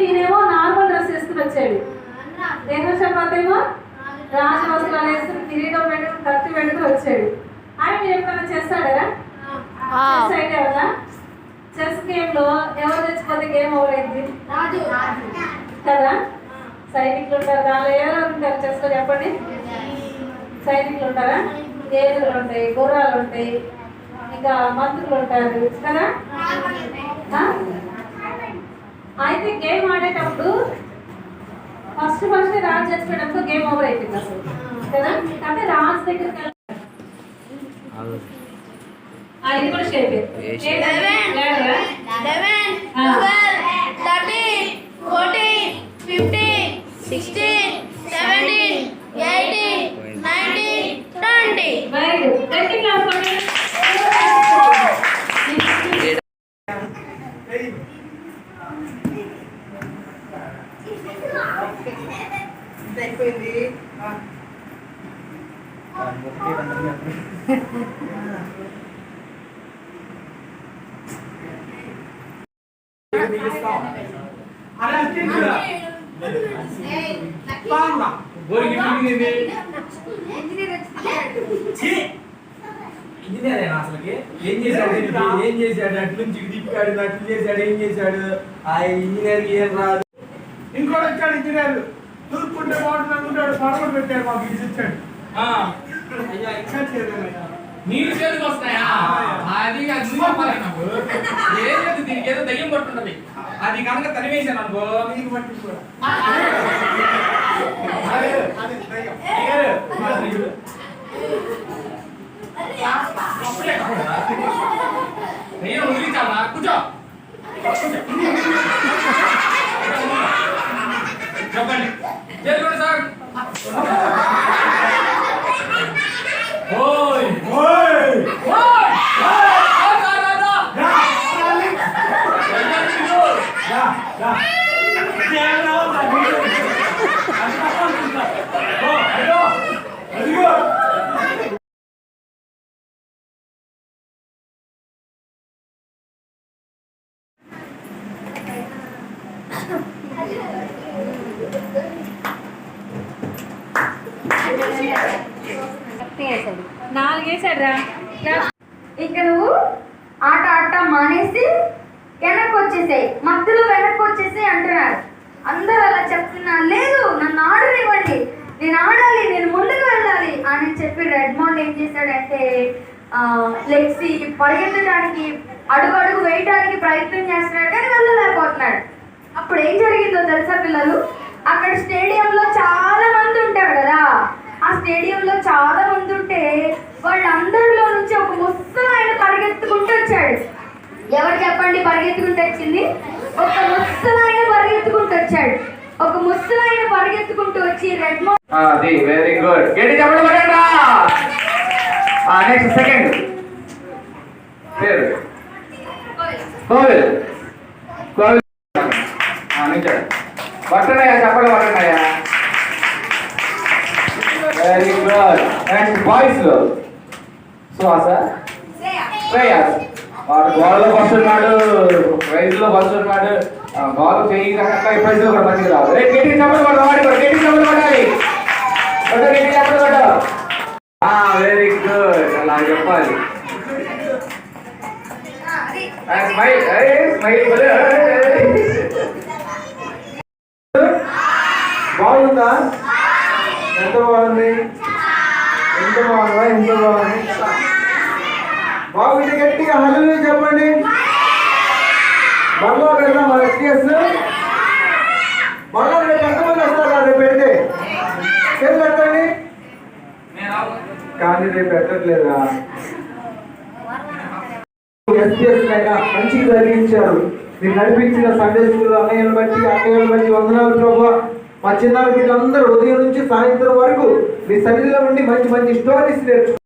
ఈయనేమో normal dress వేసుకుని వచ్చాడు. దేవశపతేమో రాజు వస్త్రాలు వేసుకుని కిరీటం పెట్టుకుని కత్తి పెట్టుకుని వచ్చాడు. ఆయన మీరు ఎప్పుడైనా చేస్తాడా? కదా. చెస్ గేమ్ లో ఎవరు తెచ్చిపోతే గేమ్ ఓవరైంది కదా. సైనికులు ఉంటారు, దానిలో ఎవరు ఉంటారు చెస్ లో చెప్పండి. సైనికులు ఉంటారా, ఏనుగులు ఉంటాయి, గుర్రాలు ఉంటాయి, ఇంకా మంత్రులు ఉంటారు కదా. అయితే గేమ్ ఆడేటప్పుడు ఫస్ట్ రాజు చచ్చిపోయేటప్పుడు గేమ్ ఓవర్ అయిపోయింది అసలు కదా. అంటే రాజు దగ్గరికి ఇది కూడా షేప్ 11 12 13 14 15 16 17 18 19 20. Very good. గట్టి క్లాస్ కొట్టండి. సరిపోయింది. ఇంజనీర్ అసలుకి ఏం చేశాడు అట్లు నుంచి తిప్పాడు, అట్లు చేశాడు, ఏం చేశాడు ఆ ఇంజనీర్ ఏం రాదు. ఇంకోటి వచ్చాడు ఇంజనీర్ తూర్పుంటే బాగుంటుంది అనుకుంటాడు, పడవలు పెట్టాడు, మాకు ఇది ఇచ్చాడు. అయ్యా ఇంకా చేయలేదయ్యా, నీళ్ళు చేతికి వస్తాయా? అది ఏదో దీనికి ఏదో దయ్యం పట్టుంటది, అది కనుక తరివేసాను అనుకో నీకు పట్టి కూడా నేను వదిలించాలా? కూర్చో చెప్పండి. చేసుకోండి సార్. ఓయ్ ఓయ్ ఓయ్ నాలుగేసాడురా. ఇక నువ్వు ఆట ఆట మానేసి వెనక్కి వచ్చేసాయి, మధ్యలో వెనక్కి వచ్చేసి అంటున్నారు. అందరూ అలా చెప్తున్నారు, లేదు నన్ను ఆడనివ్వండి, నేను ఆడాలి, నేను ముందుకు వెళ్ళాలి అని చెప్పి రెడ్మౌండ్ ఏం చేశాడంటే లెగ్సి పరిగెత్తడానికి అడుగు అడుగు వేయడానికి ప్రయత్నం చేస్తున్నాడు, కానీ వెళ్ళలేకపోతున్నాడు. అప్పుడు ఏం జరిగిందో తెలుసా పిల్లలు? అక్కడ స్టేడియంలో చాలా మంది ఉంటారు కదా, ఆ స్టేడియంలో చాలా మంది ఉంటే వాళ్ళందరిలో నుంచి ఒక ముసలాయన పరిగెత్తుకుంటూ వచ్చాడు. ఎవరు చెప్పండి పరిగెత్తుకుంటూ వచ్చింది? ఒక ముసలాయన పరిగెత్తుకుంటూ వచ్చాడు. ఒక ముసలాయన పరిగెత్తుకుంటూ వచ్చి గెట్ మోర్. అది వెరీ గుడ్. గట్టి చెప్పండి పడండి. నెక్స్ట్ సెకండ్ పేరు కోవిల్. కోవిల్ నించాడు. పట్టణయ్యా చెప్పండి పట్టణయ్యా. Very good. Next boys Suhasa Shreyas. వాడు గోడలో బస్సు ఉన్నాడు, ప్రైజ్ లో బస్సు ఉన్నాడు. బాల్ చేయి ప్రైజ్ లో కూడా మంచిగా రాదు. రేపు గట్టి చెప్పండి పడ వాడి కూడా గట్టి చెప్పండి పడాలి. గట్టి చెప్పండి పడ. Very good. అలా చెప్పాలి. Smile smile. బాగుందా? ఎంత బాగుంది? ఎంత బాగుందా? ఎంత బాగుంది? బాగుంది. గట్టిగా హల్లు చెప్పండి. మళ్ళీ పెడదాం మన ఎస్టీఎస్. మళ్ళీ రేపు ఎంతమంది వస్తారు? రేపు పెడితే చేతులు పెట్టండి. కానీ రేపు పెట్టట్లేదా? ఎస్టీఎస్ అయినా మంచిగా జరిగించారు. మీరు నడిపించిన సండే స్కూల్ అన్నయ్యను బట్టి వందనాలు ప్రభు. మా చిన్నారి వీళ్ళందరూ ఉదయం నుంచి సాయంత్రం వరకు మీ సన్నిధిలో ఉండి మంచి మంచి స్టోరీస్ నేర్చుకో.